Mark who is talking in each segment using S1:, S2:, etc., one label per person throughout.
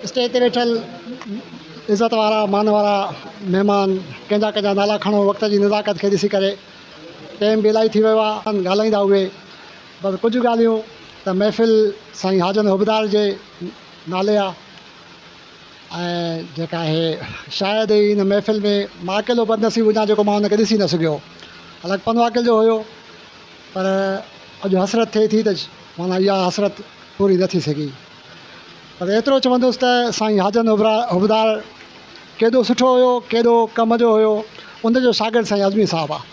S1: Stage ते वेठल इज़त वारा मान वारा महिमान कंहिंजा कंहिंजा नाला खणो वक़्त जी नज़ाकत खे ॾिसी करे टाइम बि इलाही थी वियो आहे। ॻाल्हाईंदा उहे बसि कुझु ॻाल्हियूं त महफ़िल साईं हाजन हुबदार जे नाले आहे ऐं जेका आहे शायदि ई हिन महफ़िल में मां अकेलो बदनसीबु हुजां जेको मां हुनखे ॾिसी न सघियो। लखपत वाकिल जो हुयो पर अॼु हसरत थिए थी त माना इहा हसरत पूरी न थी सघी। पर एतिरो चवंदुसि त साईं हाजन हुबदार केॾो सुठो हुयो, केॾो कम जो हुयो। उनजो शागिर्दु साईं अज़मी साहिबु आहे।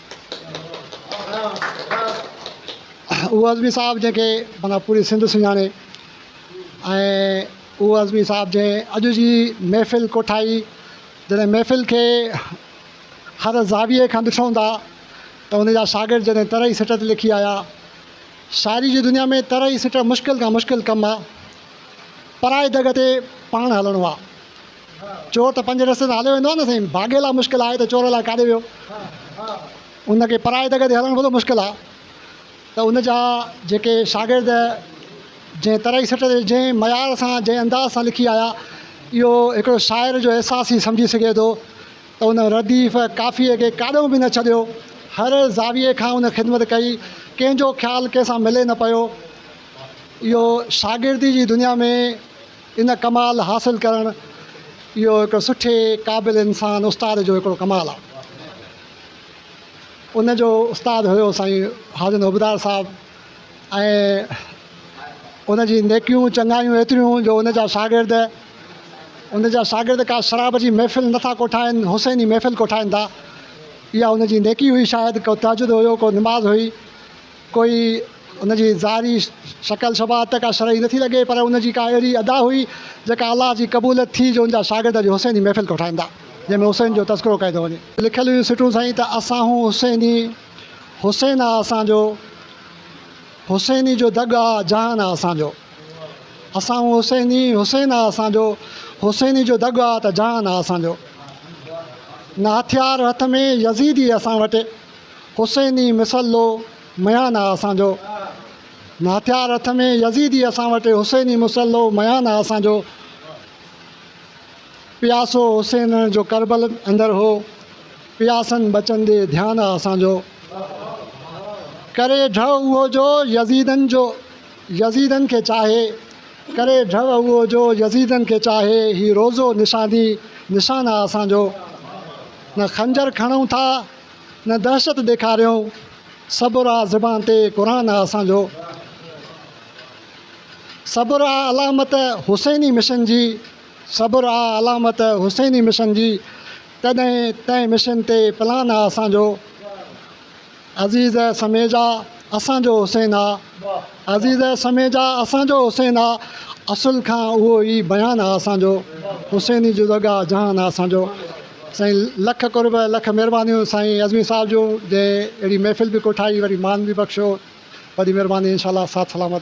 S1: उहो अज़मी साहिबु जंहिंखे माना पूरी सिंध सुञाणे ऐं उहो अज़मी साहिबु जंहिं अॼु जी महफ़िल कोठाई, जॾहिं महफ़िल खे हर ज़ाविये खां ॾिसूं था त उनजा शागिर्द जॾहिं तरई सिट ते लिखी आया। शाइरी जी दुनिया में तरई सिट मुश्किल खां मुश्किल कमु आहे। पराए जॻह ते पाण हलणो आहे। चोर त पंज रस्ते ते हलियो वेंदो आहे न साईं, भाॻे लाइ मुश्किल आहे त चोर लाइ काॾे वियो। उनखे पराए जॻह ते हलणु वॾो मुश्किल आहे। त उनजा जेके शागिर्द जंहिं तरई सिट ते जंहिं मयार सां जंहिं अंदाज़ सां लिखी आया, इहो हिकिड़ो शाइर जो अहसासु ई सम्झी सघे थो त उन रदीफ़ काफ़ीअ खे काॾों बि न छॾियो। हर ज़ाविये खां उन ख़िदमत कई, कंहिंजो ख़्यालु कंहिंसां मिले न पियो। इहो शागिर्दी जी दुनिया में इन कमाल हासिलु करणु इहो हिकु सुठे क़ाबिल इंसान उस्ताद जो हिकिड़ो कमाल आहे। उनजो उस्तादु हुयो साईं हाजन हुबदार साहिबु ऐं उनजी नेकियूं चङायूं एतिरियूं जो उनजा शागिर्द का शराब जी महफ़िल नथा कोठाइनि, हुसैनी महफ़िल कोठाइनि था। इहा उनजी नेकी हुई। शायदि को तहजुद हुयो, को निमाज़ हुई, कोई उनजी ज़ाहिरी शक्ल शबात त का शरई नथी लॻे, पर उनजी का अहिड़ी अदा हुई जेका अलाह जी क़बूलियत थी जो उनजा शागिर्द जो हुसैनी महफ़िल कोठाइनि था, जंहिंमें हुसैन जो तज़किरो कयो थो वञे। लिखियलु हुयूं सिटूं साईं त असां हूं हुसैनी, हुसैन आहे असांजो, हुसैनी जो दॻ आहे जहान आहे असांजो। असां हूं हुसैनी, हुसैन आहे असांजो, हुसैनी जो दॻ आहे त जहान आहे असांजो। न हथियार हथ में यज़ीदी असां वटि, हुसैनी मिसलो मयान आहे असांजो। न हथियार हथ में यज़ीदी असां वटि, हुसैनी मुसलो मयान आहे असांजो। प्यासो हुसैन जो करबल अंदरि हो, प्यासनि बचंदे ध्यानु आहे असांजो। करे ढव उहो जो यज़ीदनि खे चाहे, करे ढव उहो जो यज़ीदनि खे चाहे, ही रोज़ो निशानी निशान आहे असांजो। न खंजर खणूं था न दहशत ॾेखारियूं, सब्र आहे ज़ुबान ते क़ुरान आहे असांजो। सब्र आहे अलामत हुसैनी मिशन जी, सब्र आहे अलामत हुसैनी मिशन जी, तॾहिं तंहिं मिशन ते प्लान आहे असांजो। अज़ीज़ समेजा असांजो हुसैन आहे, अज़ीज़ समेजा असांजो हुसैन आहे, असुल खां उहो ई बयानु आहे असांजो। हुसैनी जो दॻ आहे जहान आहे असांजो। साईं लख कुर्ब लख महिरबानियूं साईं अज़मी साहिब जूं, जंहिं अहिड़ी महफ़िल बि कोठाई, वरी मान बि बख़्शियो। वॾी महिरबानी, इंशाअल्लाह साथ सलामत।